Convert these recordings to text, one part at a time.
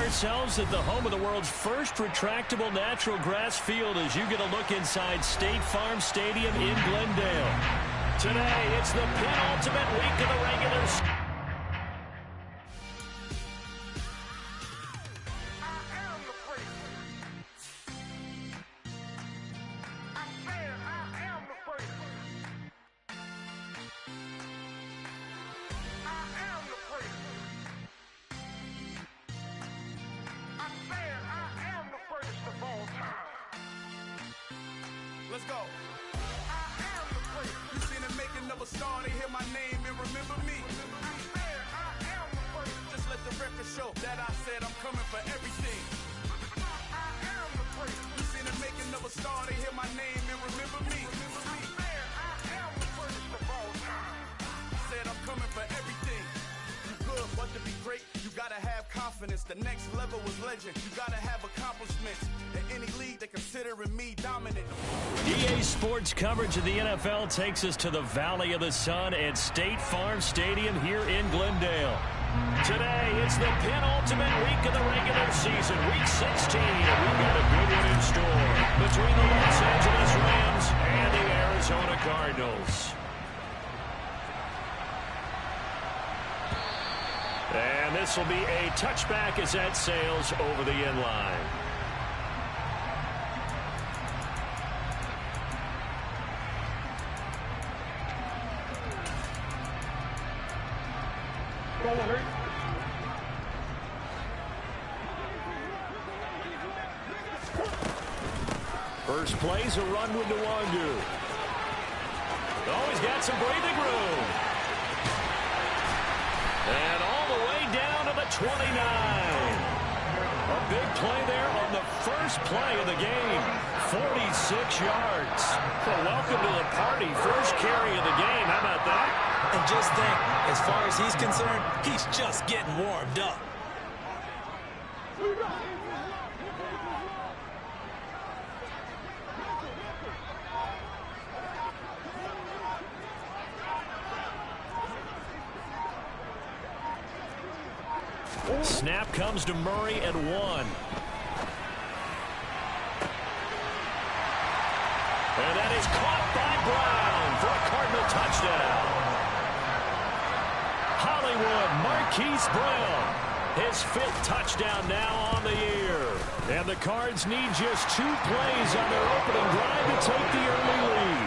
ourselves at the home of the world's first retractable natural grass field as you get a look inside State Farm Stadium in Glendale. Today, it's the penultimate week of the regular season. Let's go. I am the great. You seen the making of a star, they hear my name and remember me. I am the first. Just let the record show that I said I'm coming for everything. I am the great. You seen the making of a star, they hear my name and remember me. I am the first of all time. Said I'm coming for everything. You good, but to be great, you gotta have confidence. The next level was legend. You gotta have accomplishments. In any league, they considering me dominant. EA Sports coverage of the NFL takes us to the Valley of the Sun at State Farm Stadium here in Glendale. Today, it's the penultimate week of the regular season, week 16, and we've got a good one in store between the Los Angeles Rams and the Arizona Cardinals. And this will be a touchback as that sails over the end line. First play's a run with Nwangu. Oh, he's got some breathing room. And all the way down to the 29. A big play there on the first play of the game. 46 yards. Well, welcome to the party. First carry of the game. How about that? And just think, as far as he's concerned, he's just getting warmed up. Snap comes to Murray at 1. And that is caught by Brown for a Cardinal touchdown. Hollywood Marquise Brown, his 5th touchdown now on the year. And the Cards need just 2 plays on their opening drive to take the early lead.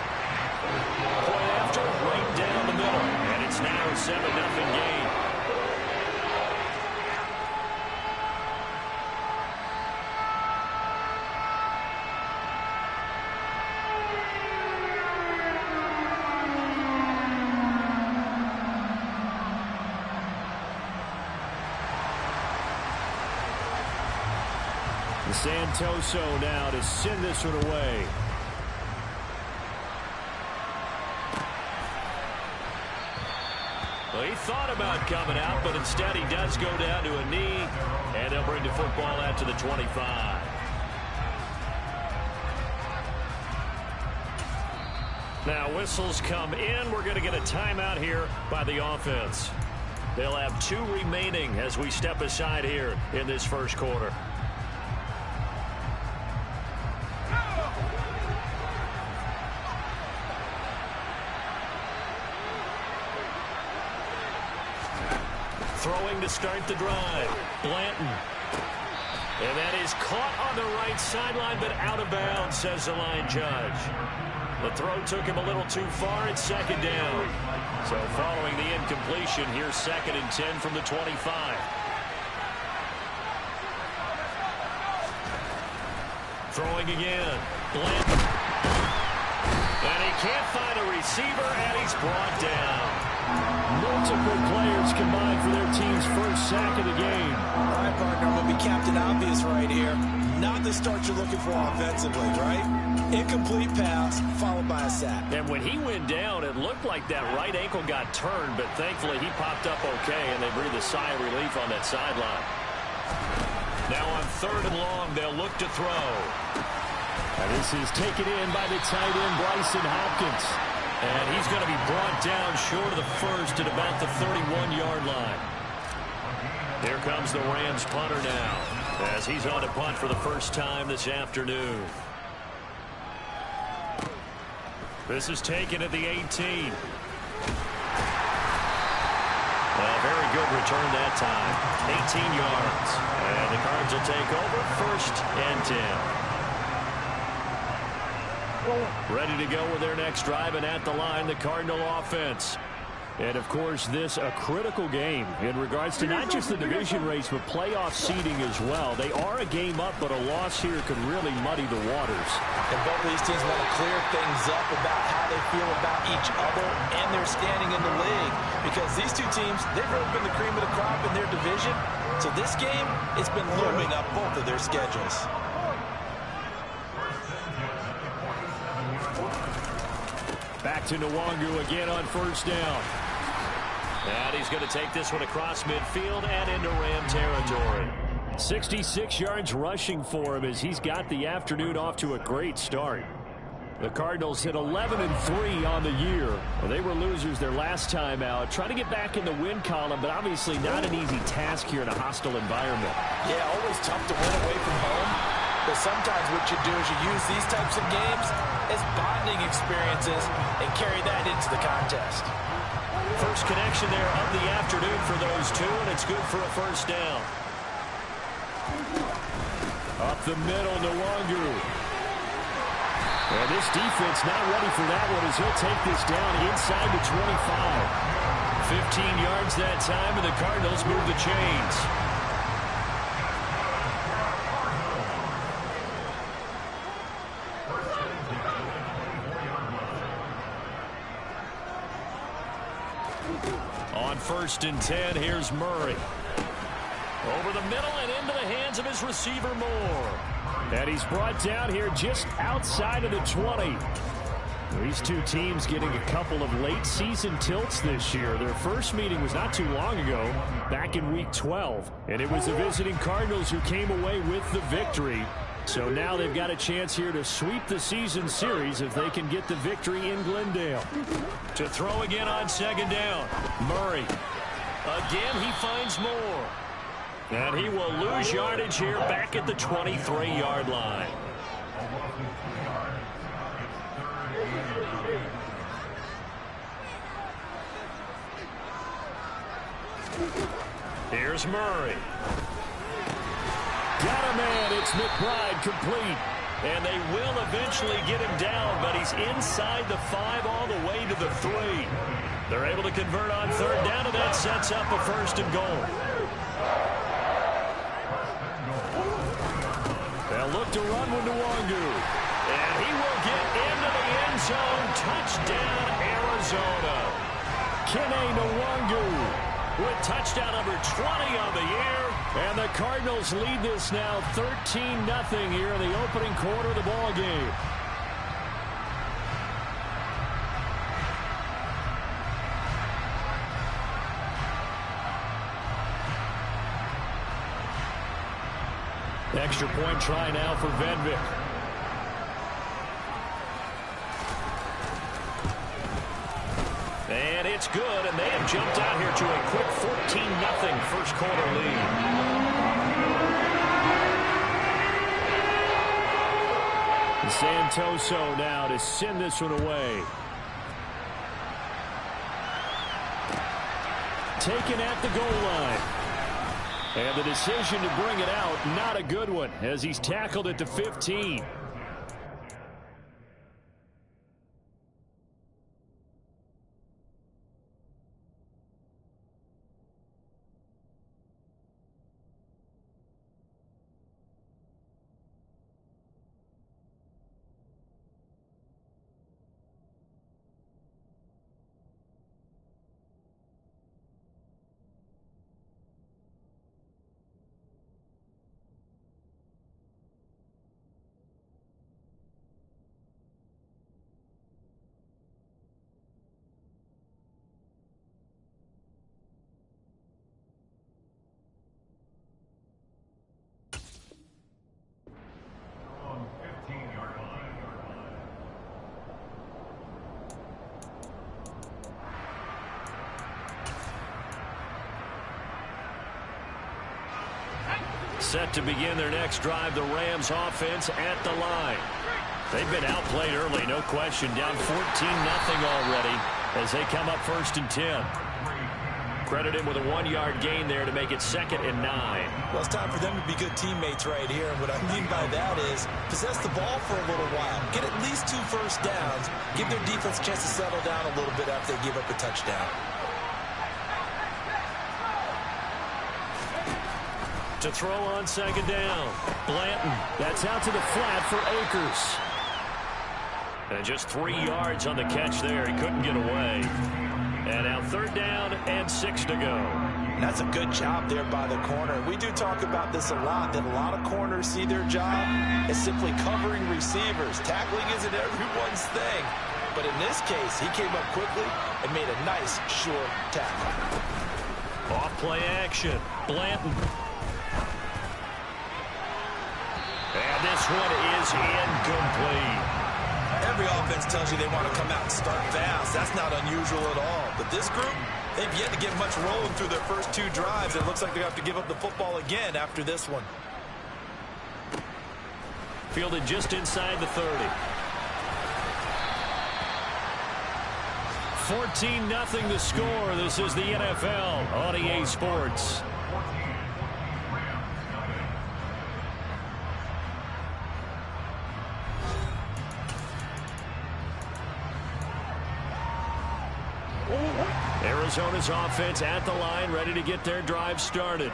Point after, right down the middle. And it's now a 7-0 game. Santoso now to send this one away. Well, he thought about coming out, but instead he does go down to a knee, and they'll bring the football out to the 25. Now whistles come in. We're going to get a timeout here by the offense. They'll have 2 remaining as we step aside here in this first quarter. Throwing to start the drive. Blanton. And that is caught on the right sideline, but out of bounds, says the line judge. The throw took him a little too far. It's 2nd down. So following the incompletion, here's 2nd and 10 from the 25. Throwing again. Blanton. And he can't find a receiver, and he's brought down. Multiple players combined for their team's first sack of the game. All right, partner, I'm going to be Captain Obvious right here. Not the start you're looking for offensively, right? Incomplete pass, followed by a sack. And when he went down, it looked like that right ankle got turned, but thankfully he popped up okay, and they breathed a sigh of relief on that sideline. Now on 3rd and long, they'll look to throw. And this is taken in by the tight end, Bryson Hopkins. And he's going to be brought down short of the first at about the 31-yard line. There comes the Rams punter now, as he's on to punt for the first time this afternoon. This is taken at the 18. A very good return that time. 18 yards. And the Cards will take over, 1st and 10. Ready to go with their next drive, and at the line, the Cardinal offense. And, of course, this a critical game in regards to not just the division race, but playoff seeding as well. They are a game up, but a loss here could really muddy the waters. And both of these teams want to clear things up about how they feel about each other and their standing in the league. Because these two teams, they've really been the cream of the crop in their division. So this game, it's been looming up both of their schedules. Back to Nwangu again on 1st down. And he's going to take this one across midfield and into Ram territory. 66 yards rushing for him as he's got the afternoon off to a great start. The Cardinals hit 11-3 on the year. Well, they were losers their last time out. Trying to get back in the win column, but obviously not an easy task here in a hostile environment. Yeah, always tough to win away from home. But sometimes what you do is you use these types of games as bonding experiences and carry that into the contest. First connection there of the afternoon for those two, and it's good for a 1st down. Up the middle, Nwangu. And this defense not ready for that one as he'll take this down inside the 25. 15 yards that time, and the Cardinals move the chains. On 1st and 10, here's Murray. Over the middle and into the hands of his receiver, Moore. And he's brought down here just outside of the 20. These two teams getting a couple of late season tilts this year. Their first meeting was not too long ago, back in week 12. And it was the visiting Cardinals who came away with the victory. So now they've got a chance here to sweep the season series if they can get the victory in Glendale. To throw again on 2nd down. Murray. Again, he finds Moore. And he will lose yardage here back at the 23-yard line. Here's Murray. Got a man. It's McBride complete. And they will eventually get him down, but he's inside the 5 all the way to the 3. They're able to convert on 3rd down, and that sets up a 1st and goal. They'll look to run with Nwangu. And he will get into the end zone. Touchdown, Arizona. Kene Nwangu with touchdown number 20 on the year. And the Cardinals lead this now 13-0 here in the opening quarter of the ball game. Extra point try now for Venvik. And it's good, and they have jumped out here to a quick 14-0 first quarter lead. Santoso now to send this one away. Taken at the goal line. And the decision to bring it out, not a good one, as he's tackled at the 15. Set to begin their next drive, the Rams offense at the line. They've been outplayed early, no question. Down 14-0 already as they come up 1st and 10. Credited with a 1-yard gain there to make it 2nd and 9. Well, it's time for them to be good teammates right here. And what I mean by that is possess the ball for a little while. Get at least 2 first downs. Give their defense a chance to settle down a little bit after they give up a touchdown. To throw on 2nd down. Blanton. That's out to the flat for Akers. And just 3 yards on the catch there. He couldn't get away. And now 3rd down and 6 to go. And that's a good job there by the corner. We do talk about this a lot, that a lot of corners see their job as simply covering receivers. Tackling isn't everyone's thing. But in this case, he came up quickly and made a nice, short tackle. Off play action. Blanton. And this one is incomplete. Every offense tells you they want to come out and start fast. That's not unusual at all. But this group, they've yet to get much rolling through their first 2 drives. It looks like they have to give up the football again after this one. Fielded just inside the 30. 14-0 the score. This is the NFL on EA Sports. Arizona's offense at the line, ready to get their drive started.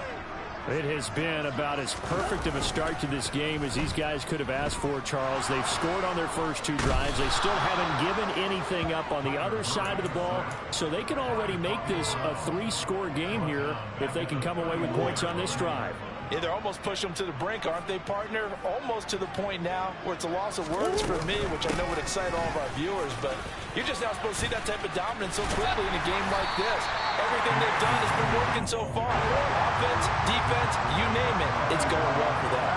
It has been about as perfect of a start to this game as these guys could have asked for, Charles. They've scored on their first 2 drives. They still haven't given anything up on the other side of the ball, so they can already make this a 3-score game here if they can come away with points on this drive. Yeah, they're almost pushing them to the brink, aren't they, partner? Almost to the point now where it's a loss of words for me, which I know would excite all of our viewers, but you're just not supposed to see that type of dominance so quickly in a game like this. Everything they've done has been working so far. Offense, defense, you name it, it's going well for them.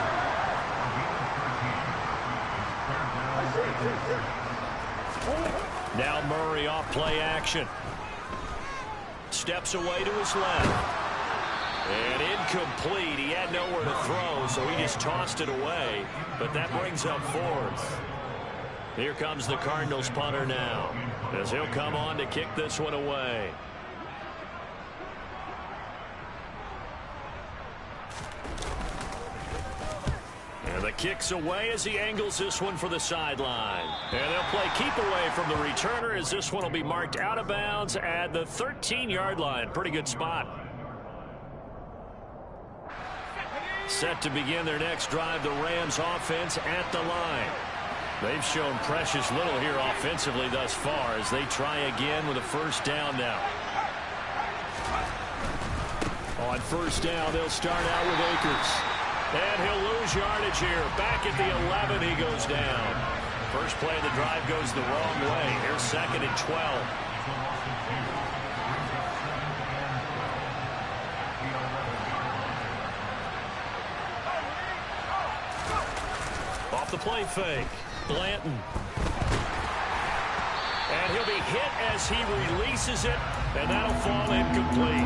Now Murray off play action. Steps away to his left. And incomplete. He had nowhere to throw, so he just tossed it away. But that brings up 4th. Here comes the Cardinals punter now, as he'll come on to kick this one away. And the kick's away as he angles this one for the sideline. And they'll play keep away from the returner as this one will be marked out of bounds at the 13-yard line. Pretty good spot. Set to begin their next drive, the Rams offense at the line. They've shown precious little here offensively thus far as they try again with a 1st down now. On 1st down, they'll start out with Akers. And he'll lose yardage here. Back at the 11, he goes down. First play of the drive goes the wrong way. Here's 2nd and 12. The play fake. Blanton. And he'll be hit as he releases it, and that'll fall incomplete.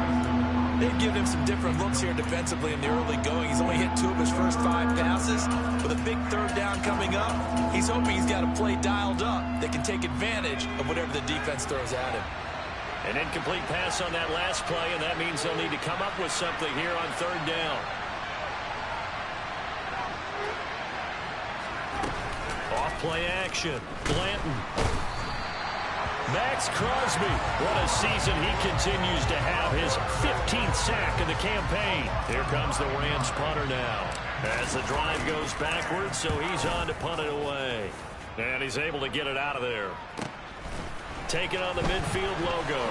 They've given him some different looks here defensively in the early going. He's only hit 2 of his first 5 passes. With a big 3rd down coming up, he's hoping he's got a play dialed up that can take advantage of whatever the defense throws at him. An incomplete pass on that last play, and that means they'll need to come up with something here on 3rd down. Off-play action. Blanton. Max Crosby. What a season he continues to have. His 15th sack of the campaign. Here comes the Rams punter now. As the drive goes backwards, so he's on to punt it away. And he's able to get it out of there. Taking on the midfield logo.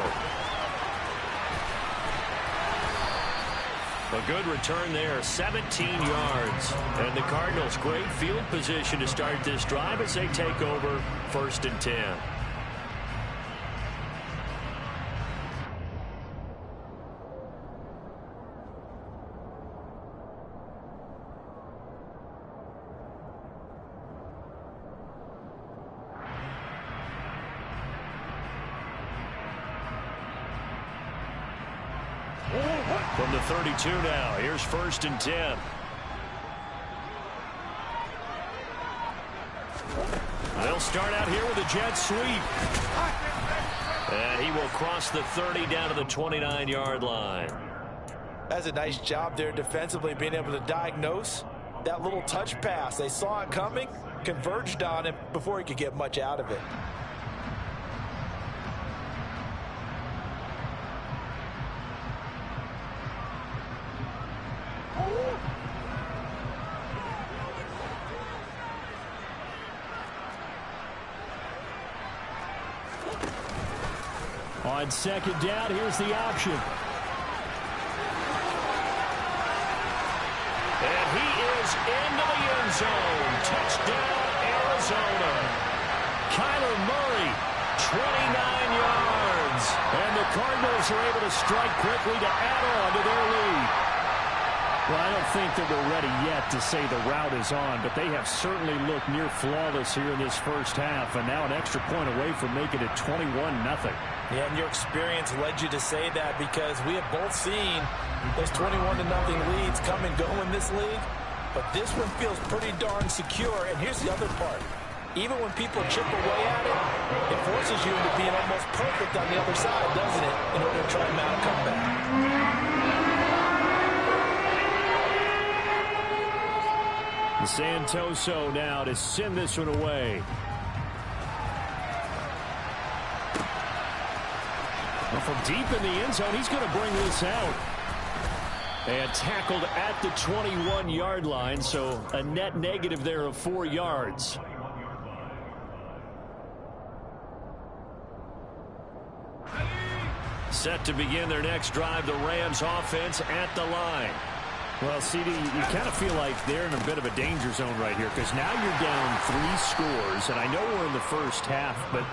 A good return there, 17 yards. And the Cardinals, great field position to start this drive as they take over 1st and 10. From the 32 now, here's 1st and 10. start out here with a jet sweep. And he will cross the 30 down to the 29-yard line. That's a nice job there defensively, being able to diagnose that little touch pass. They saw it coming, converged on him before he could get much out of it. On second down, here's the option. And he is into the end zone. Touchdown, Arizona. Kyler Murray, 29 yards. And the Cardinals are able to strike quickly to add on to their lead. Well, I don't think that we're ready yet to say the route is on, but they have certainly looked near flawless here in this first half, and now an extra point away from making it 21-0. Yeah, and your experience led you to say that, because we have both seen those 21-0 leads come and go in this league, but this one feels pretty darn secure. And here's the other part. Even when people chip away at it, it forces you into being almost perfect on the other side, doesn't it, in order to try and mount a comeback. Santoso now to send this one away. Well, from deep in the end zone, he's going to bring this out. And tackled at the 21-yard line, so a net negative there of 4 yards. Set to begin their next drive, the Rams offense at the line. Well, CD, you kind of feel like they're in a bit of a danger zone right here, because now you're down 3 scores, and I know we're in the first half, but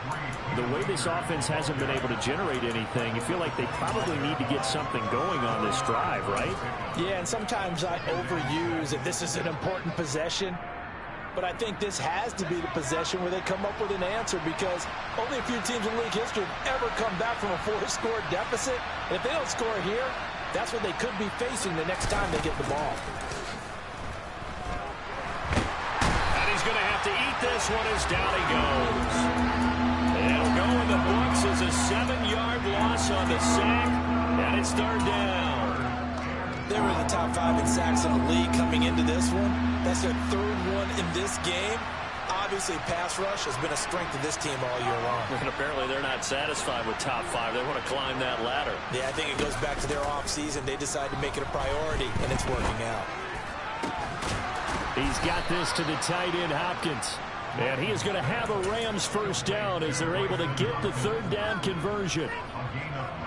the way this offense hasn't been able to generate anything, you feel like they probably need to get something going on this drive, right? Yeah, and sometimes I overuse if this is an important possession, but I think this has to be the possession where they come up with an answer, because only a few teams in league history have ever come back from a 4-score deficit, and if they don't score here, that's what they could be facing the next time they get the ball. And he's going to have to eat this one as down he goes. It'll go in the books as a 7-yard loss on the sack, and it's third down. They were in the top 5 in sacks in the league coming into this one. That's their 3rd one in this game. Obviously, pass rush has been a strength of this team all year long. And apparently they're not satisfied with top 5. They want to climb that ladder. Yeah, I think it goes back to their offseason. They decided to make it a priority, and it's working out. He's got this to the tight end, Hopkins. And he is going to have a Rams first down as they're able to get the 3rd down conversion.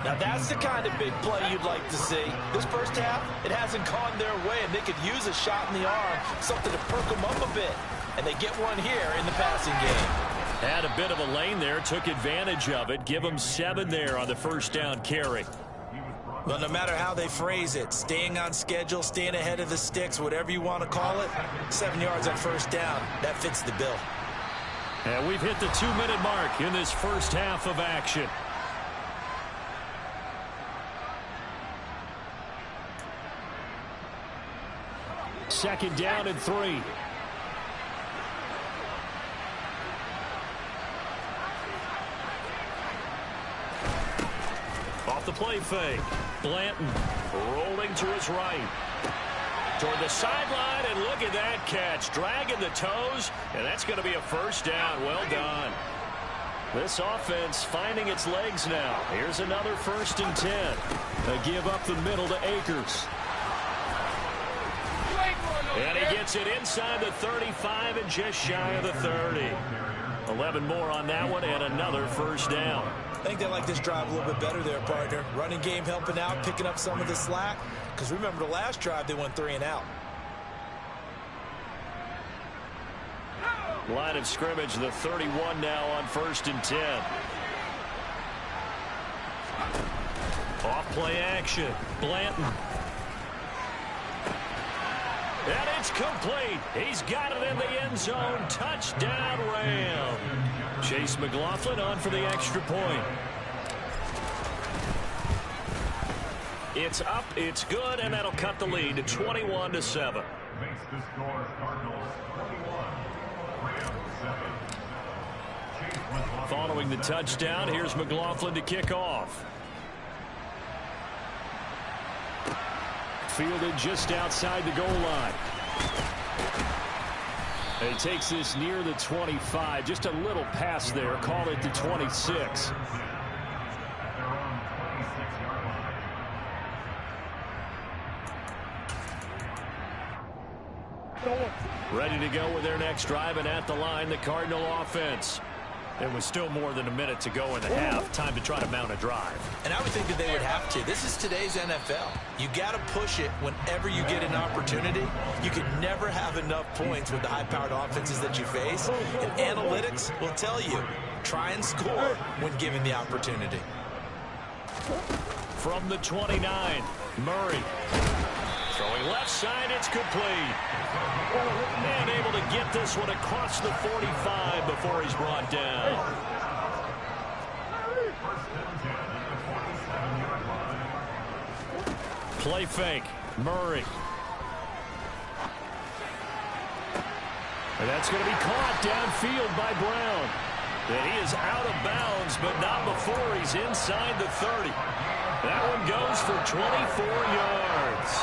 Now, that's the kind of big play you'd like to see. This first half, it hasn't gone their way, and they could use a shot in the arm, something to perk them up a bit. And they get one here in the passing game. Had a bit of a lane there, took advantage of it. Give them 7 there on the first down carry. Well, no matter how they phrase it, staying on schedule, staying ahead of the sticks, whatever you want to call it, 7 yards on first down, that fits the bill. And we've hit the 2-minute mark in this first half of action. Second down and 3. Off the play fake. Blanton rolling to his right. Toward the sideline, and look at that catch. Dragging the toes, and that's going to be a first down. Well done. This offense finding its legs now. Here's another 1st and 10. They give up the middle to Akers. And he gets it inside the 35 and just shy of the 30. 11 more on that one, and another first down. I think they like this drive a little bit better there, partner. Running game helping out, picking up some of the slack. Because remember, the last drive, they went 3 and out. Line of scrimmage, the 31 now on 1st and 10. Off play action. Blanton. And it's complete. He's got it in the end zone. Touchdown, Ram. Chase McLaughlin on for the extra point. It's up, it's good, and that'll cut the lead to 21-7. Following the touchdown, here's McLaughlin to kick off. Fielded just outside the goal line. He takes this near the 25. Just a little pass there. Call it the 26. Ready to go with their next drive, and at the line, the Cardinal offense. There was still more than a minute to go in the half. Time to try to mount a drive. And I would think that they would have to. This is today's NFL. You got to push it whenever you get an opportunity. You can never have enough points with the high-powered offenses that you face. And analytics will tell you, try and score when given the opportunity. From the 29, Murray. Throwing left side, it's complete. And able to get this one across the 45 before he's brought down. Play fake, Murray. And that's going to be caught downfield by Brown. And he is out of bounds, but not before he's inside the 30. That one goes for 24 yards.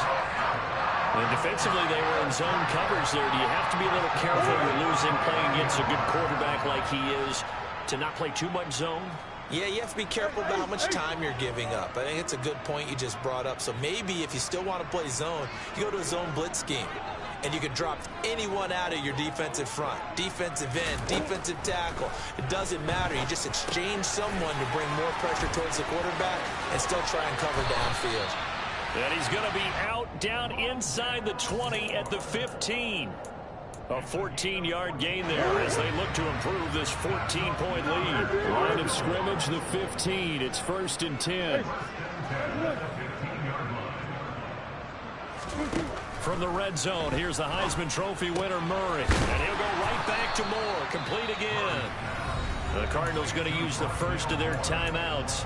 And defensively, they were in zone coverage there. Do you have to be a little careful when you're losing, playing against a good quarterback like he is, to not play too much zone? Yeah, you have to be careful about how much time you're giving up. I think it's a good point you just brought up. So maybe if you still want to play zone, you go to a zone blitz scheme. And you can drop anyone out of your defensive front. Defensive end, defensive tackle. It doesn't matter. You just exchange someone to bring more pressure towards the quarterback and still try and cover downfield. And he's going to be out down inside the 20 at the 15. A 14-yard gain there as they look to improve this 14-point lead. Line of scrimmage, the 15. It's 1st and 10. From the red zone, here's the Heisman Trophy winner, Murray. And he'll go right back to Moore. Complete again. The Cardinals going to use the first of their timeouts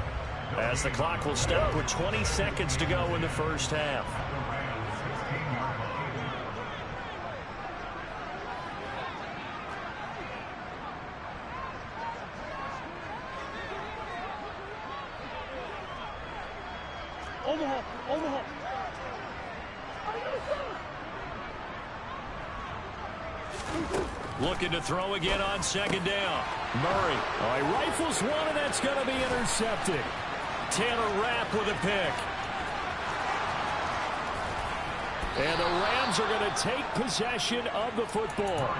as the clock will stop with 20 seconds to go in the first half. Omaha. Looking to throw again on 2nd down. Murray. Oh, he rifles one, and that's going to be intercepted. Taylor Rapp with a pick. And the Rams are going to take possession of the football.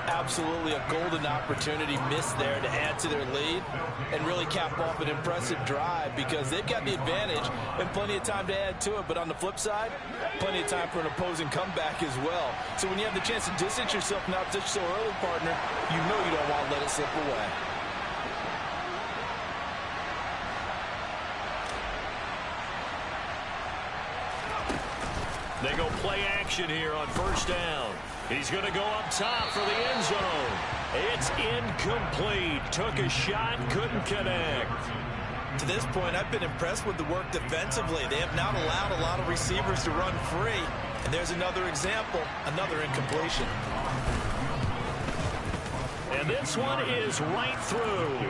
Absolutely a golden opportunity missed there to add to their lead and really cap off an impressive drive because they've got the advantage and plenty of time to add to it. But on the flip side, plenty of time for an opposing comeback as well. So when you have the chance to distance yourself from the opposition so early, partner, you know you don't want to let it slip away. They go play action here on 1st down. He's going to go up top for the end zone. It's incomplete. Took a shot, couldn't connect. To this point, I've been impressed with the work defensively. They have not allowed a lot of receivers to run free. And there's another example, another incompletion. And this one is right through.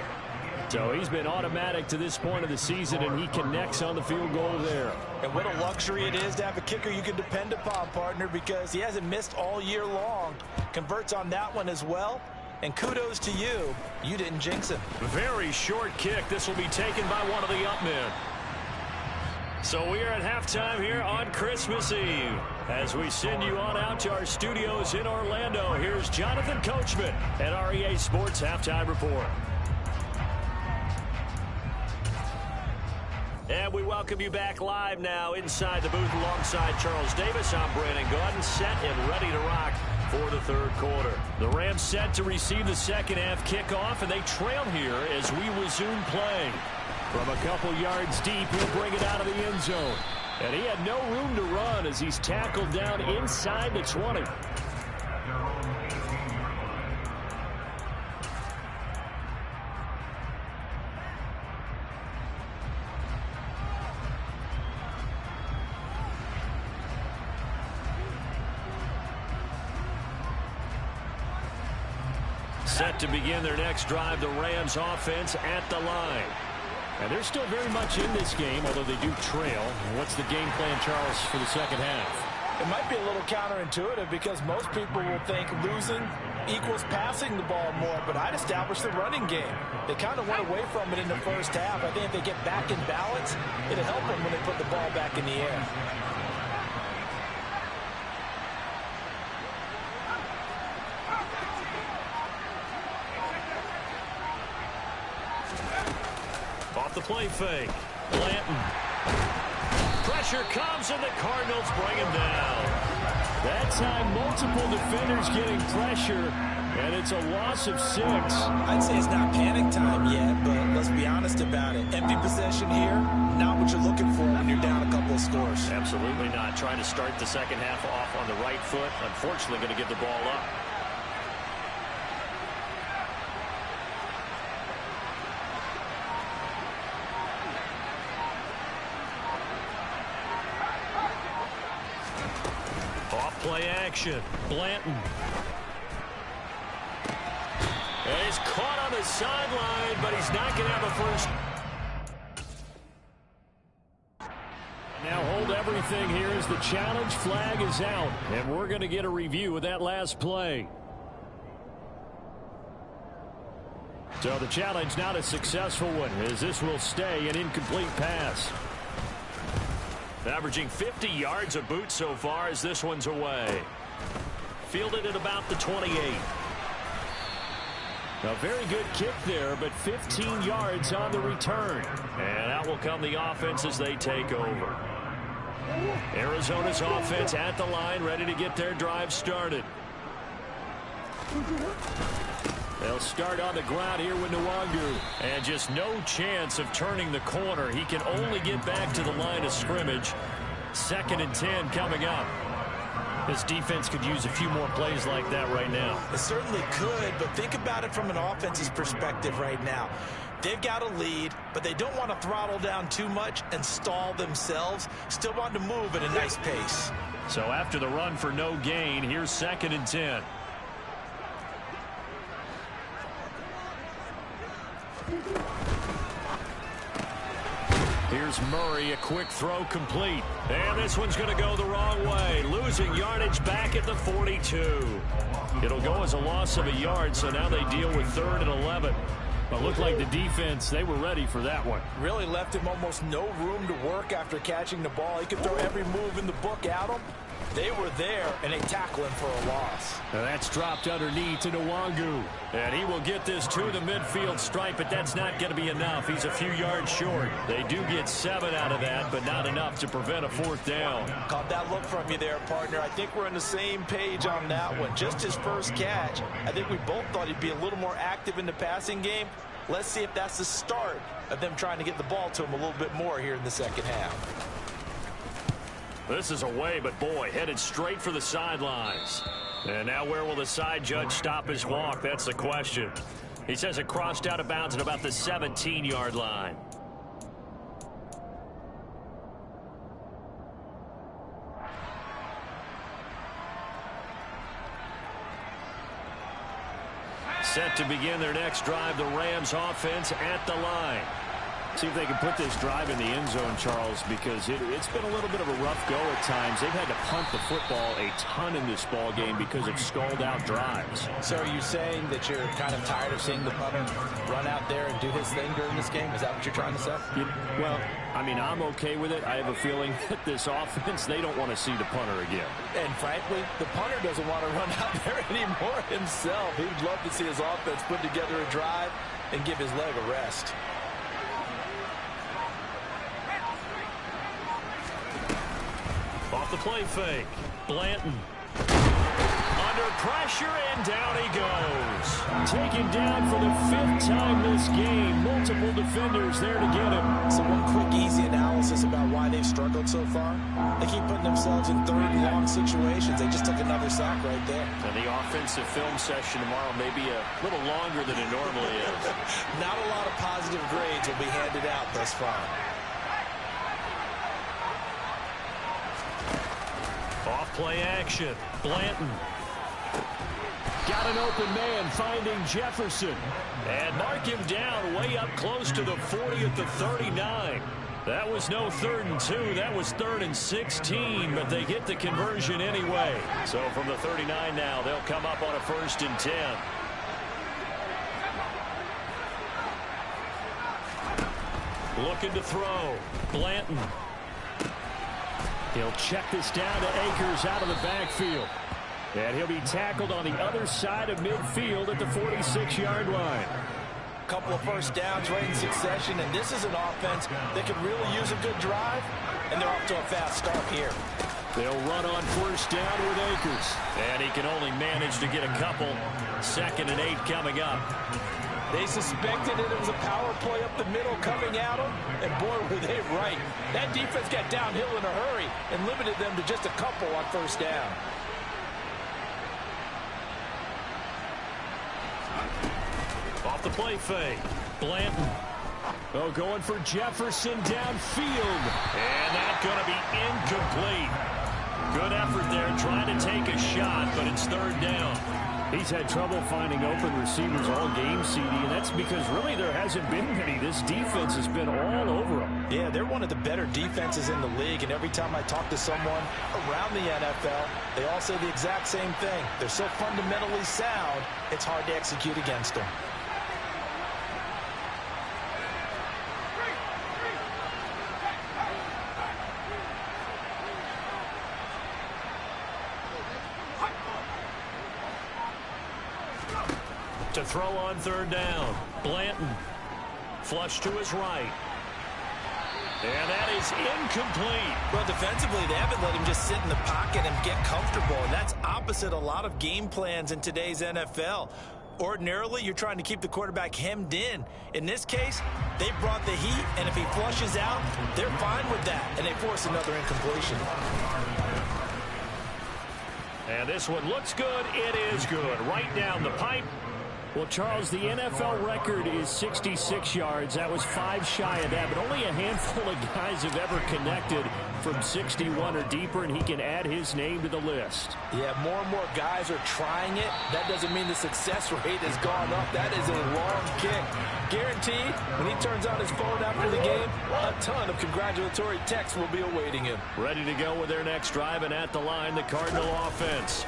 So he's been automatic to this point of the season, and he connects on the field goal there. And what a luxury it is to have a kicker you can depend upon, partner, because he hasn't missed all year long. Converts on that one as well. And kudos to you. You didn't jinx him. Very short kick. This will be taken by one of the up men. So we are at halftime here on Christmas Eve. As we send you on out to our studios in Orlando, here's Jonathan Coachman at REA Sports Halftime Report. And we welcome you back live now inside the booth alongside Charles Davis. I'm Brandon Gaudin, set and ready to rock for the 3rd quarter. The Rams set to receive the second half kickoff, and they trail here as we resume play. From a couple yards deep, he'll bring it out of the end zone. And he had no room to run as he's tackled down inside the 20. Set to begin their next drive, the Rams offense at the line. And they're still very much in this game, although they do trail. What's the game plan, Charles, for the second half? It might be a little counterintuitive because most people will think losing equals passing the ball more, but I'd establish the running game. They kind of went away from it in the first half. I think if they get back in balance, it'll help them when they put the ball back in the air. Off the play fake. Blanton. Pressure comes, and the Cardinals bring him down. That time, multiple defenders getting pressure, and it's a loss of 6. I'd say it's not panic time yet, but let's be honest about it. Empty possession here, not what you're looking for when you're down a couple of scores. Absolutely not. Trying to start the second half off on the right foot. Unfortunately, going to give the ball up. Play action. Blanton. And he's caught on the sideline, but he's not going to have a first. Now hold everything here as the challenge flag is out, and we're going to get a review of that last play. So the challenge not a successful one, as this will stay an incomplete pass. Averaging 50 yards a boot so far as this one's away. Fielded at about the 28. A very good kick there, but 15 yards on the return. And out will come the offense as they take over. Arizona's offense at the line, ready to get their drive started. They'll start on the ground here with Nwangu. And just no chance of turning the corner. He can only get back to the line of scrimmage. 2nd and 10 coming up. This defense could use a few more plays like that right now. It certainly could, but think about it from an offense's perspective right now. They've got a lead, but they don't want to throttle down too much and stall themselves. Still want to move at a nice pace. So after the run for no gain, here's 2nd and 10. Here's Murray, a quick throw complete. And this one's going to go the wrong way. Losing yardage back at the 42. It'll go as a loss of a yard, so now they deal with 3rd and 11. But looked like the defense, they were ready for that one. Really left him almost no room to work after catching the ball. He could throw every move in the book at him. They were there, and they tackle him for a loss. Now that's dropped underneath to Nwangu. And he will get this to the midfield stripe, but that's not going to be enough. He's a few yards short. They do get 7 out of that, but not enough to prevent a 4th down. Caught that look from you there, partner. I think we're on the same page on that one. Just his first catch. I think we both thought he'd be a little more active in the passing game. Let's see if that's the start of them trying to get the ball to him a little bit more here in the second half. This is away, but boy, headed straight for the sidelines. And now where will the side judge stop his walk? That's the question. He says it crossed out of bounds at about the 17-yard line. Set to begin their next drive, the Rams offense at the line. See if they can put this drive in the end zone, Charles, because it's been a little bit of a rough go at times. They've had to punt the football a ton in this ball game because of stalled-out drives. So are you saying that you're kind of tired of seeing the punter run out there and do his thing during this game? Is that what you're trying to say? Well, I mean, I'm okay with it. I have a feeling that this offense, they don't want to see the punter again. And frankly, the punter doesn't want to run out there anymore himself. He'd love to see his offense put together a drive and give his leg a rest. Off the play fake. Blanton. Under pressure, and down he goes. Taken down for the 5th time this game. Multiple defenders there to get him. So one quick, easy analysis about why they've struggled so far. They keep putting themselves in 3rd and long situations. They just took another sack right there. And the offensive film session tomorrow may be a little longer than it normally is. Not a lot of positive grades will be handed out thus far. Off play action. Blanton. Got got an open man finding Jefferson. And mark him down way up close to the 40 at the 39. That was no 3rd and 2. That was 3rd and 16, but they get the conversion anyway. So from the 39 now, they'll come up on a 1st and 10. Looking to throw. Blanton. He'll check this down to Akers out of the backfield. And he'll be tackled on the other side of midfield at the 46-yard line. Couple of first downs right in succession, and this is an offense that could really use a good drive, and they're off to a fast start here. They'll run on 1st down with Akers, and he can only manage to get a couple. 2nd and 8 coming up. They suspected it was a power play up the middle coming at them, and boy, were they right. That defense got downhill in a hurry and limited them to just a couple on 1st down. Off the play fake. Blanton. Oh, going for Jefferson downfield. And that's going to be incomplete. Good effort there trying to take a shot, but it's 3rd down. He's had trouble finding open receivers all game, CD, and that's because really there hasn't been many. This defense has been all over them. Yeah, they're one of the better defenses in the league, and every time I talk to someone around the NFL, they all say the exact same thing. They're so fundamentally sound, it's hard to execute against them. To throw on 3rd down. Blanton. Flush to his right. And that is incomplete. Well, defensively, they haven't let him just sit in the pocket and get comfortable, and that's opposite a lot of game plans in today's NFL. Ordinarily, you're trying to keep the quarterback hemmed in. In this case, they brought the heat, and if he flushes out, they're fine with that, and they force another incompletion. And this one looks good. It is good. Right down the pipe. Well, Charles, the NFL record is 66 yards. That was 5 shy of that, but only a handful of guys have ever connected from 61 or deeper, and he can add his name to the list. Yeah, more and more guys are trying it. That doesn't mean the success rate has gone up. That is a long kick. Guaranteed, when he turns on his phone after the game, a ton of congratulatory texts will be awaiting him. Ready to go with their next drive, and at the line, the Cardinal offense.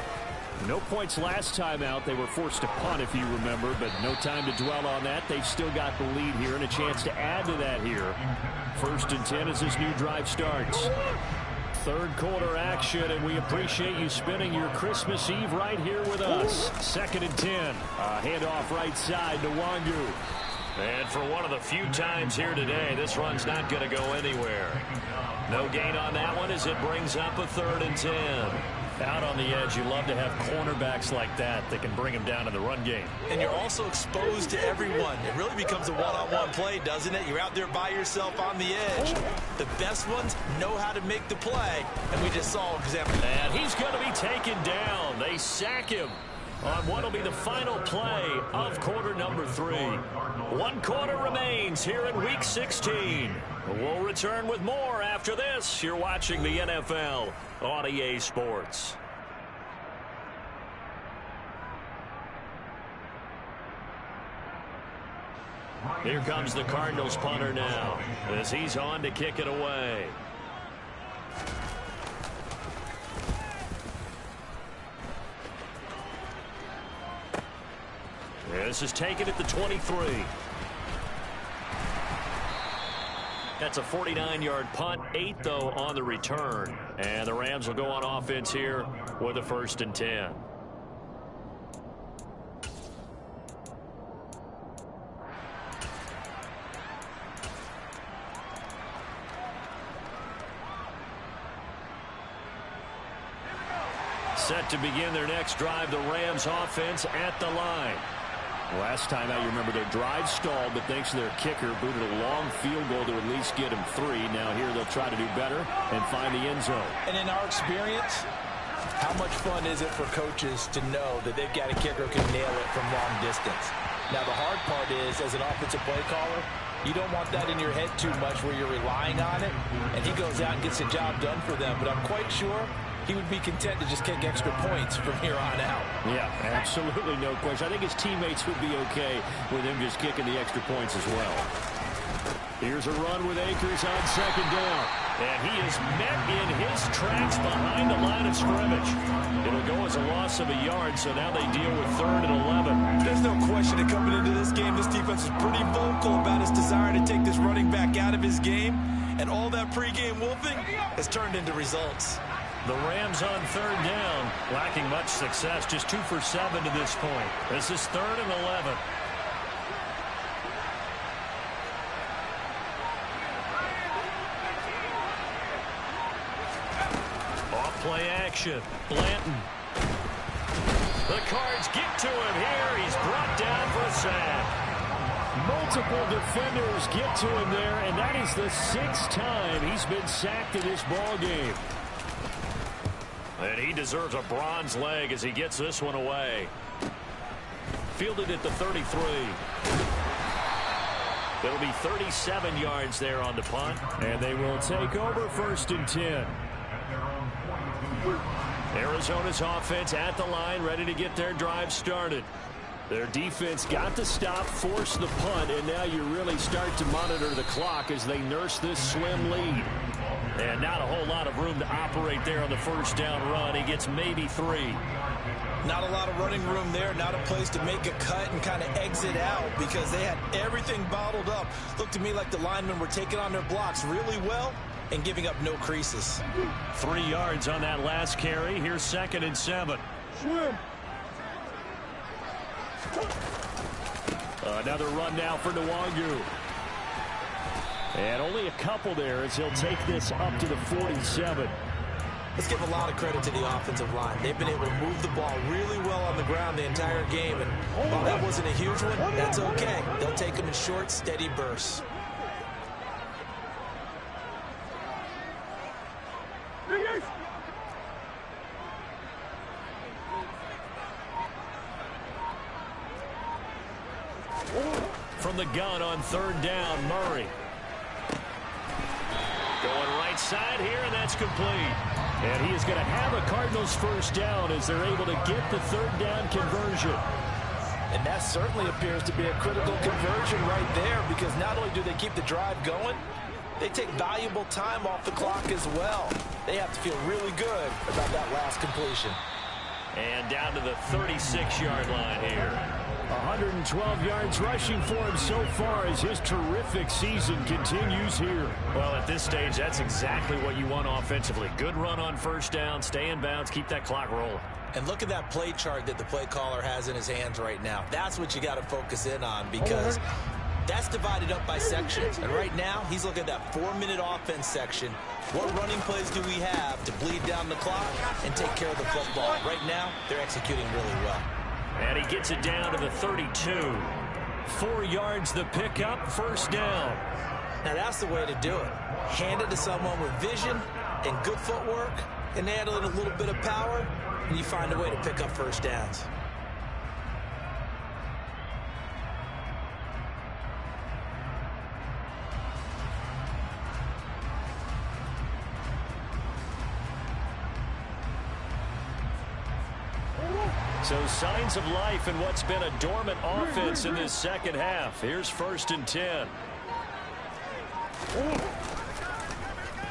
No points last time out. They were forced to punt, if you remember, but no time to dwell on that. They've still got the lead here and a chance to add to that here. 1st and 10 as this new drive starts. 3rd quarter action, and we appreciate you spending your Christmas Eve right here with us. 2nd and 10. Handoff right side to Wandu. And for one of the few times here today, this run's not going to go anywhere. No gain on that one as it brings up a 3rd and 10. Out on the edge, you love to have cornerbacks like that can bring them down in the run game. And you're also exposed to everyone. It really becomes a one-on-one play, doesn't it? You're out there by yourself on the edge. The best ones know how to make the play, and we just saw an example. And he's going to be taken down. They sack him on what will be the final play of quarter number 3. 1 quarter remains here in Week 16. We'll return with more after this. You're watching the NFL on EA Sports. Here comes the Cardinals punter now as he's on to kick it away. This is taken at the 23. That's a 49-yard punt, 8 though on the return. And the Rams will go on offense here with a 1st and 10. Set to begin their next drive, the Rams offense at the line. Last time out, you remember their drive stalled, but thanks to their kicker, booted a long field goal to at least get him 3. Now here they'll try to do better and find the end zone. And in our experience, how much fun is it for coaches to know that they've got a kicker who can nail it from long distance? Now the hard part is, as an offensive play caller, you don't want that in your head too much where you're relying on it, and he goes out and gets the job done for them. But I'm quite sure he would be content to just kick extra points from here on out. Yeah, absolutely no question. I think his teammates would be okay with him just kicking the extra points as well. Here's a run with Akers on second down. And he is met in his tracks behind the line of scrimmage. It'll go as a loss of a yard, so now they deal with 3rd and 11. There's no question that coming into this game, this defense is pretty vocal about his desire to take this running back out of his game. And all that pregame wolfing has turned into results. The Rams on 3rd down, lacking much success, just 2 for 7 to this point. This is 3rd and 11. Play action. Blanton. The Cards get to him here. He's brought down for a sack. Multiple defenders get to him there, and that is the 6th time he's been sacked in this ball game. And he deserves a bronze leg as he gets this one away. Fielded at the 33. It'll be 37 yards there on the punt, and they will take over 1st and 10. Arizona's offense at the line, ready to get their drive started. Their defense got the stop, forced the punt, and now you really start to monitor the clock as they nurse this swim lead. And not a whole lot of room to operate there on the 1st down run. He gets maybe 3. Not a lot of running room there, not a place to make a cut and kind of exit out because they had everything bottled up. Looked to me like the linemen were taking on their blocks really well and giving up no creases. 3 yards on that last carry. Here's 2nd and 7. Another run now for Nwangu. And only a couple there as he'll take this up to the 47. Let's give a lot of credit to the offensive line. They've been able to move the ball really well on the ground the entire game. And while that wasn't a huge one, that's okay. They'll take them in short, steady bursts. From the gun on 3rd down, Murray. Going right side here, and that's complete. And he is going to have a Cardinals 1st down as they're able to get the 3rd down conversion. And that certainly appears to be a critical conversion right there because not only do they keep the drive going, they take valuable time off the clock as well. They have to feel really good about that last completion. And down to the 36-yard line here. 112 yards rushing for him so far as his terrific season continues here. Well, at this stage, that's exactly what you want offensively. Good run on 1st down, stay in bounds, keep that clock rolling. And look at that play chart that the play caller has in his hands right now. That's what you got to focus in on because that's divided up by sections. And right now, he's looking at that 4-minute offense section. What running plays do we have to bleed down the clock and take care of the football? Right now, they're executing really well. And he gets it down to the 32. 4 yards the pickup, 1st down. Now that's the way to do it. Hand it to someone with vision and good footwork and add a little bit of power, and you find a way to pick up 1st downs. So signs of life in what's been a dormant offense in this 2nd half. Here's 1st and 10.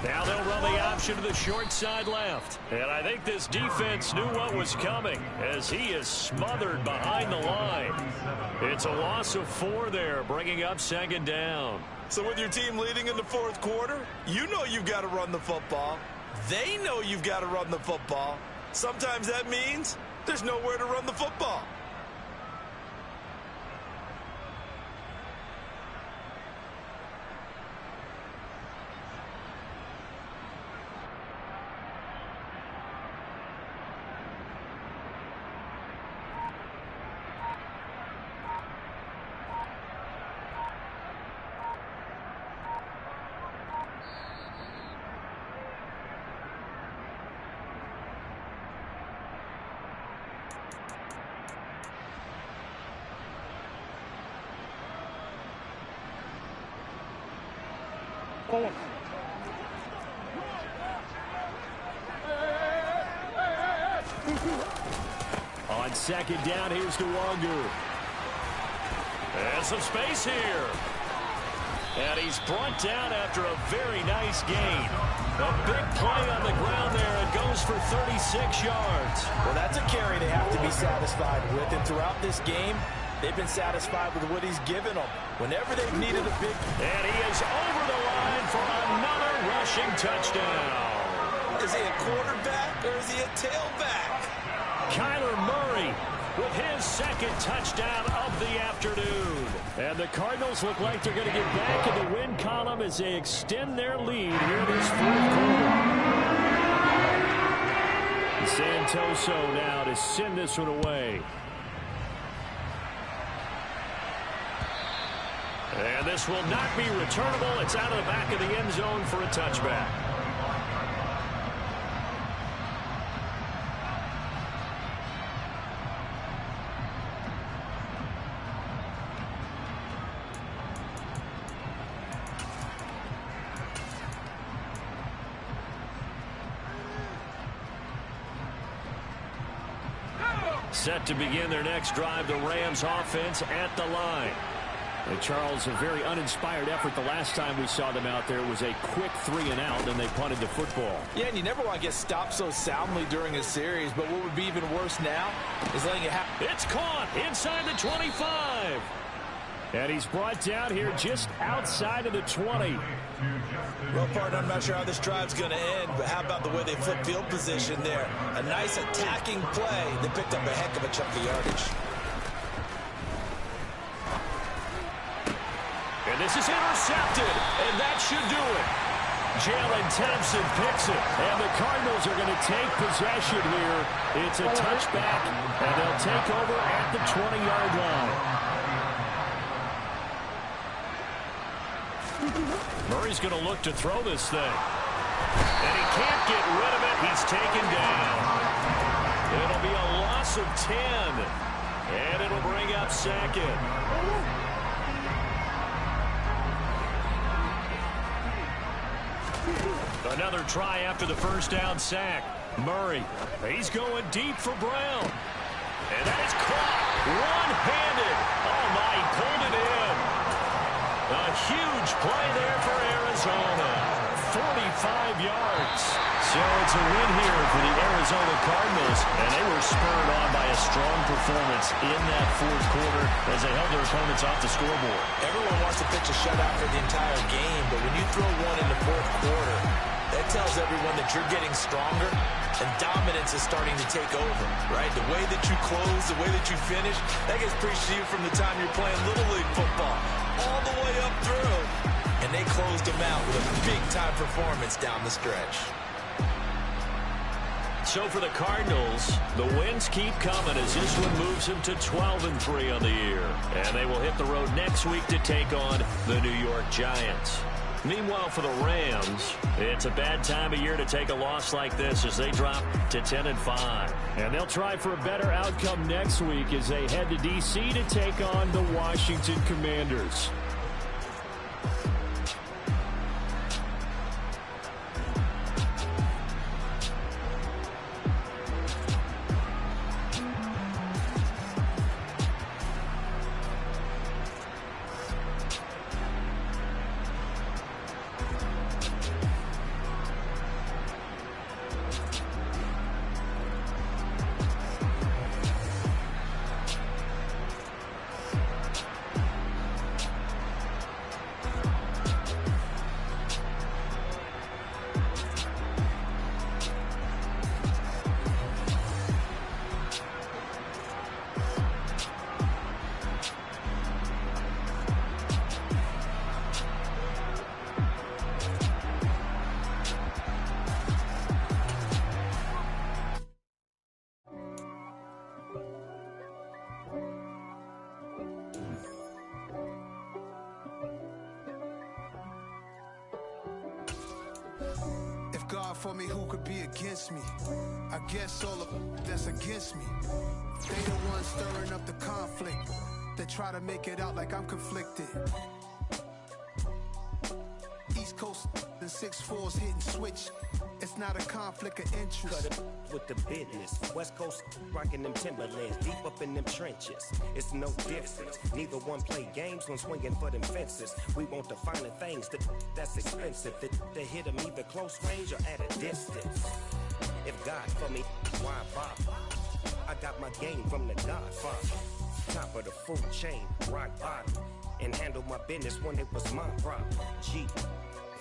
Now they'll run the option to the short side left. And I think this defense knew what was coming as he is smothered behind the line. It's a loss of 4 there, bringing up 2nd down. So with your team leading in the 4th quarter, you know you've got to run the football. They know you've got to run the football. Sometimes that means there's nowhere to run the football. On second down, here's Nwangu. And some space here. And he's brought down after a very nice gain. A big play on the ground there. It goes for 36 yards. Well, that's a carry they have to be satisfied with. And throughout this game, they've been satisfied with what he's given them. Whenever they've needed a big... And he is over the line for another rushing touchdown. Is he a quarterback or is he a tailback? Kyler Murray with his second touchdown of the afternoon. And the Cardinals look like they're going to get back in the win column as they extend their lead here this fourth quarter. Santoso now to send this one away. And this will not be returnable. It's out of the back of the end zone for a touchback. Set to begin their next drive, the Rams offense at the line. And Charles, a very uninspired effort the last time we saw them out there. It was a quick 3-and-out, and they punted the football. Yeah, and you never want to get stopped so soundly during a series, but what would be even worse now is letting it happen. It's caught inside the 25. And he's brought down here just outside of the 20. Well, partner, I'm not sure how this drive's going to end, but how about the way they flip field position there? A nice attacking play. They picked up a heck of a chunk of yardage. And this is intercepted, and that should do it. Jalen Thompson picks it, and the Cardinals are going to take possession here. It's a touchback, and they'll take over at the 20-yard line. Murray's going to look to throw this thing. And he can't get rid of it. He's taken down. It'll be a loss of 10. And it'll bring up second. Another try after the first down sack. Murray, he's going deep for Brown. And that is caught one-handed. Oh, my, he pulled it in. A huge play there for Arizona. 45 yards. So it's a win here for the Arizona Cardinals, and they were spurred on by a strong performance in that fourth quarter as they held their opponents off the scoreboard. Everyone wants to pitch a shutout for the entire game, but when you throw one in the fourth quarter, that tells everyone that you're getting stronger and dominance is starting to take over, right? The way that you close, the way that you finish, that gets preached to you from the time you're playing Little League football all the way up through. And they closed them out with a big-time performance down the stretch. So for the Cardinals, the wins keep coming as this one moves them to 12-3 on the year. And they will hit the road next week to take on the New York Giants. Meanwhile, for the Rams, it's a bad time of year to take a loss like this as they drop to 10-5. And they'll try for a better outcome next week as they head to D.C. to take on the Washington Commanders. God for me, who could be against me? I guess all of that's against me. They the ones stirring up the conflict. They try to make it out like I'm conflicted. East Coast and 6'4's hitting switch. It's not a conflict of interest. Cut it with the business. West Coast rocking them Timberlands, deep up in them trenches. It's no difference. Neither one play games when swinging for them fences. We want the finer things that's expensive. They hit them either close range or at a distance. If God for me, why bother? I got my game from the Godfather. Top of the food chain, rock bottom. And handle my business when it was my problem. Jeep.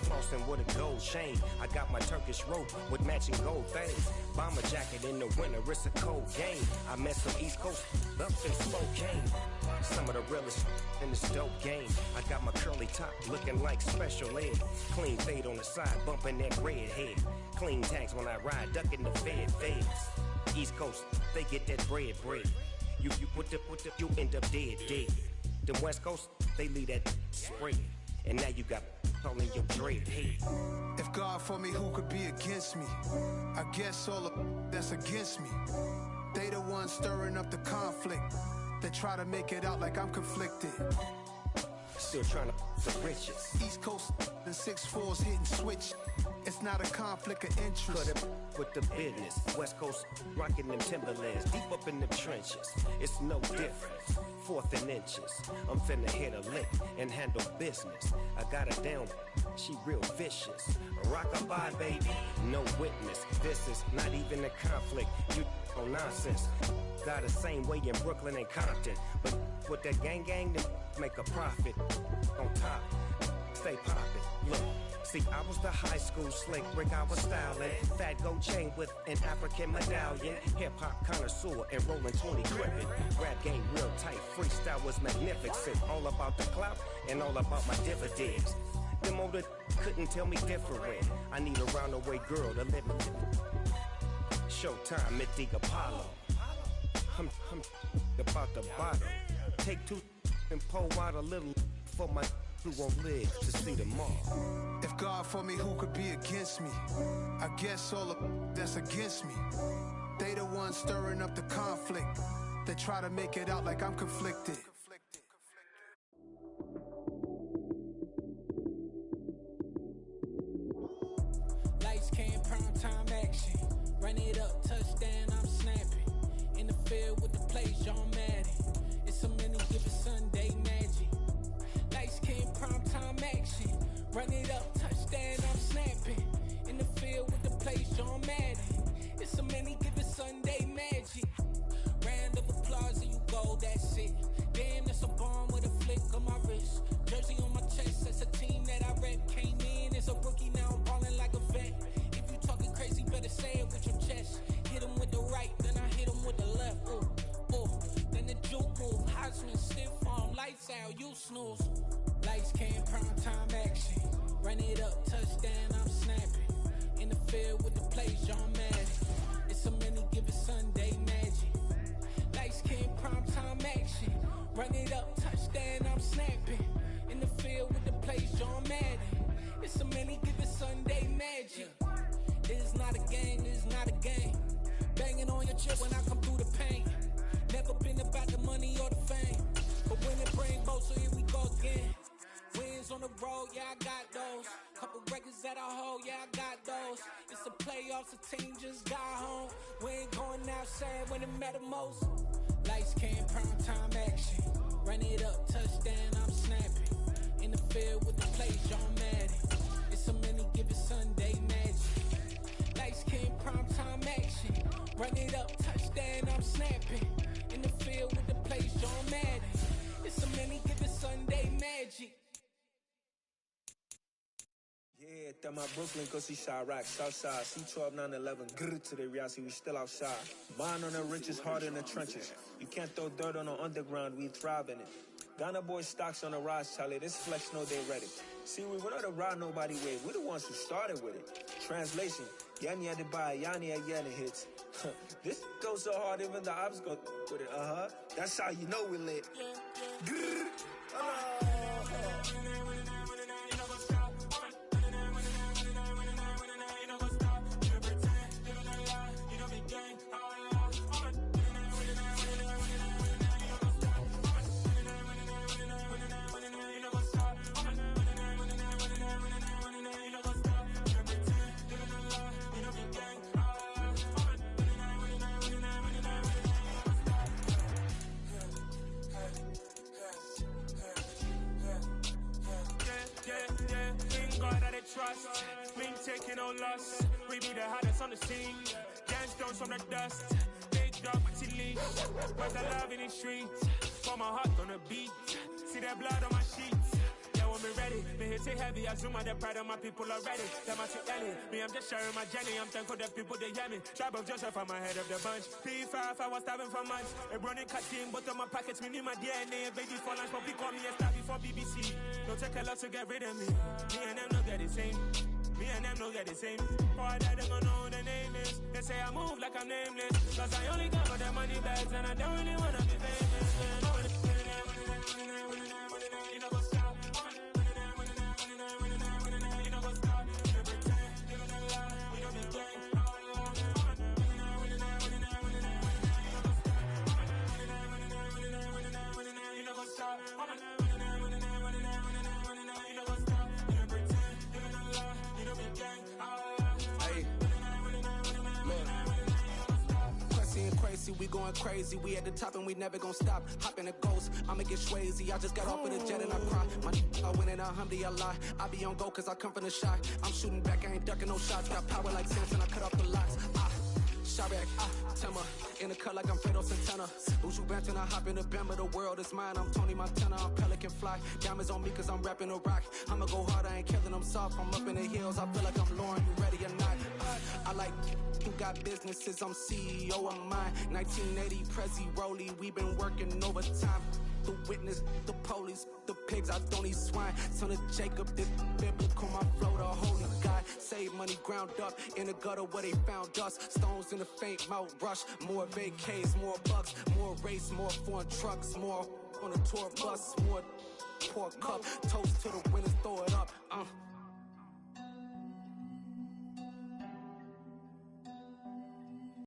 Flossing with a gold chain. I got my Turkish rope with matching gold things. Bomber jacket in the winter, it's a cold game. I met some East Coast up in Spokane. Some of the realest in this dope game. I got my curly top looking like special ed. Clean fade on the side, bumping that red head. Clean tags when I ride, ducking the feds. East Coast, they get that bread. You put the, you end up dead. Them West Coast, they leave that spread. And now you got all in your dread head. If God for me, who could be against me? I guess all of that's against me. They the ones stirring up the conflict. They try to make it out like I'm conflicted. Still trying to the riches. East Coast and 6'4s hitting switch. It's not a conflict of interest. Cut it with the business. West Coast rocking them Timberlands, deep up in them trenches. It's no difference. 4th and inches. I'm finna hit a lick and handle business. I got her down, she real vicious. Rockabye, baby, no witness. This is not even a conflict. You on nonsense. Got the same way in Brooklyn and Compton. But with that gang, then make a profit. On top, stay poppin'. Look. See, I was the high school slick Rick, I was styling. Fat gold chain with an African medallion. Hip-hop connoisseur and rolling 20 crippin'. Rap game real tight, freestyle was magnificent. All about the clout and all about my dividends. Them older couldn't tell me different. I need a round-the-way girl to live in. Showtime at the Apollo. I'm about the bottom. Take 2 and pour out a little for my who won't live to see them all. If God for me, who could be against me? I guess all of that's against me. They the ones stirring up the conflict. They try to make it out like I'm conflicted. Lights came, prime time action. Run it up, touchdown, I'm snapping. In the field with the plays, John Madden. It's a many given Sunday magic. Lights came, prime time action. Run it up, touchdown, I'm snapping. In the field with the plays, John Madden. It's a many given Sunday magic. Round of applause and you go, that's it. Damn, that's a bomb with a flick on my wrist. Jersey on my chest, that's a team that I rep. Came in as a rookie, now I'm ballin' like a vet. If you talking crazy, better say it with your chest. Hit him with the right, then I hit him with the left. Ooh, then the juke move. Heisman, stiff arm, lights out, you snooze. Lights came, prime time action. Run it up, touchdown, I'm snapping. In the field with the plays, John Madden. It's a many given Sunday magic. Lights came, prime time action. Run it up, touchdown, I'm snapping. In the field with the plays, John Madden. It's a many given Sunday magic. This is not a game, this is not a game. Banging on your chip when I come through the pain. Never been about the money or the fame. But when it bring both, so here we go again. Wins on the road, yeah, I got those. Couple records that I hold, yeah, I got those. It's the playoffs, the team just got home. We ain't going outside when it matter most. Lights came, prime time action. Run it up, touchdown, I'm snapping. In the field with the plays, John Madden. It's a many given Sunday magic. Lights came, prime time action. Run it up, touchdown, I'm snapping. In the field with the plays, John Madden. It's a many given Sunday magic. Yeah, that my Brooklyn, cause he shot rock, Southside, C12, 911, grrr to the reality, we still outside. Bond on the riches, hard in the trenches. You can't throw dirt on the underground, we thrive in it. Ghana boys stocks on the rise, Charlie, this flex know they ready. See, we were not to ride nobody wave, we're the ones who started with it. Translation, Yanni had to buy, Yanni had Yanni hits. This goes so hard, even the ops go with it, That's how you know we lit. Grrr, trust. We ain't taking no loss. We be the hottest on the scene. Dance stones from the dust. Big dog, leash. Where's the love in the streets? For my heart on the beat. See that blood on my sheets. Yeah, when we ready, me hit it heavy. I zoom out the pride of my people already. Them I take Ellie. Me, I'm just sharing my journey. I'm thankful that people they hear me. Tribe of Joseph, I'm ahead of the bunch. P5, I was starving for months. A running cut team, but on my pockets, me need my DNA. Baby for lunch, but we call me a star before BBC. Don't take a lot to get rid of me. Me and them don't get the same. Me and them don't get the same. Boy, that they gon' know who the name is. They say I move like I'm nameless. Cause I only got for the money bags and I don't really wanna be famous. You know what's up? You know what's up? You pretend, you know the lie, you know the game. You know what's up? We going crazy, we at the top and we never gon' stop. Hop in a ghost, I'ma get swayzy. I just got off of the jet and I cry. My I win in alhamdulillah. I be on go cause I come from the shot. I'm shooting back, I ain't ducking no shots. Got power like Samson, I cut off the lots. Sharek, Tema, in the cut like I'm Fredo Santana. Uju Banton, I hop in the Bama, the world is mine. I'm Tony Montana, I'm Pelican Fly. Diamonds on me cause I'm rapping a rock. I'ma go hard, I ain't killing them soft. I'm up in the hills, I feel like I'm Lauren, you ready or not? I like who got businesses, I'm CEO of mine. 1980, Prezi Rolly, we been working overtime. The witness, the police, the pigs, I don't eat swine. Son of Jacob, this biblical, my flow, the holy God. Save money ground up in the gutter where they found us. Stones in the faint mouth rush. More vacays, more bucks, more race, more foreign trucks, more on the tour bus, more poor cup. Toast to the winners, throw it up.